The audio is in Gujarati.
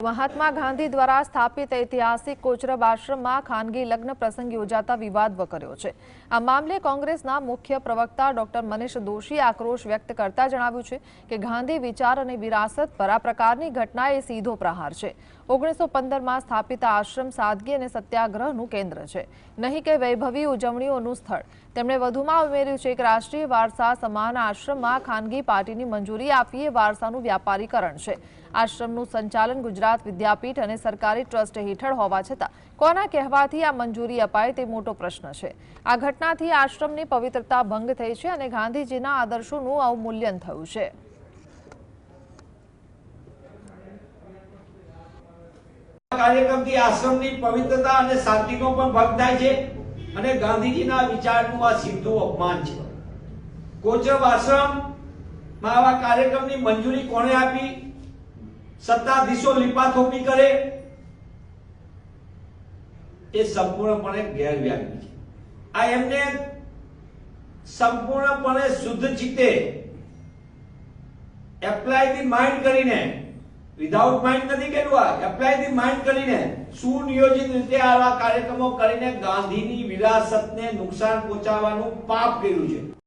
મહાત્મા ગાંધી દ્વારા સ્થાપિત ઐતિહાસિક કોચરબ આશ્રમમાં ખાનગી લગ્ન પ્રસંગ યોજાતા વિવાદ વકર્યો છે। આ મામલે કોંગ્રેસના મુખ્ય પ્રવક્તા ડોક્ટર મનીષ દોશીએ આક્રોશ વ્યક્ત કરતા જણાવ્યું છે કે ગાંધી વિચાર અને વિરાસત પર આ પ્રકારની ઘટના એ સીધો પ્રહાર છે। 1915માં સ્થાપિત આશ્રમ સાદગી અને સત્યાગ્રહનું કેન્દ્ર છે, નહીં કે વૈભવી ઉજવણીઓનું સ્થળ। તેમણે વધુમાં ઉમેર્યું છે કે રાષ્ટ્રીય વારસા સમાન આશ્રમમાં ખાનગી પાર્ટીની મંજૂરી આપવી એ વારસાનું વ્યાપારીકરણ છે। આશ્રમનું સંચાલન ગુજરાત વિદ્યાપીઠ અને સરકારી ટ્રસ્ટ હેઠળ હોવા છતાં કોના કહેવાથી આ મંજૂરી અપાય તે મોટો પ્રશ્ન છે। આ ઘટનાથી આશ્રમની પવિત્રતા ભંગ થઈ છે અને ગાંધીજીના આદર્શોનું અવમૂલ્યન થયું છે। કાર્યક્રમથી આશ્રમની પવિત્રતા અને શાંતિનો પણ ભંગ થાય છે અને ગાંધીજીના વિચારનું આ સીધું અપમાન છે। કોચરબ આશ્રમમાં આવા કાર્યક્રમની મંજૂરી કોણે આપી? સત્તાધીશો લીપાથોપી કરે એ સંપૂર્ણપણે ગેરવ્યાજબી છે। આ એમને સંપૂર્ણપણે શુદ્ધ ચિત્તે એપ્લાય ધી માઇન્ડ કરીને, વિધાઉટ માઇન્ડ નથી કર્યું, આ એપ્લાય ધી માઇન્ડ કરીને સુનિયોજિત રીતે આવા કાર્યક્રમો કરીને ગાંધીની વિરાસતને નુકસાન પહોંચાડવાનું પાપ કર્યું છે।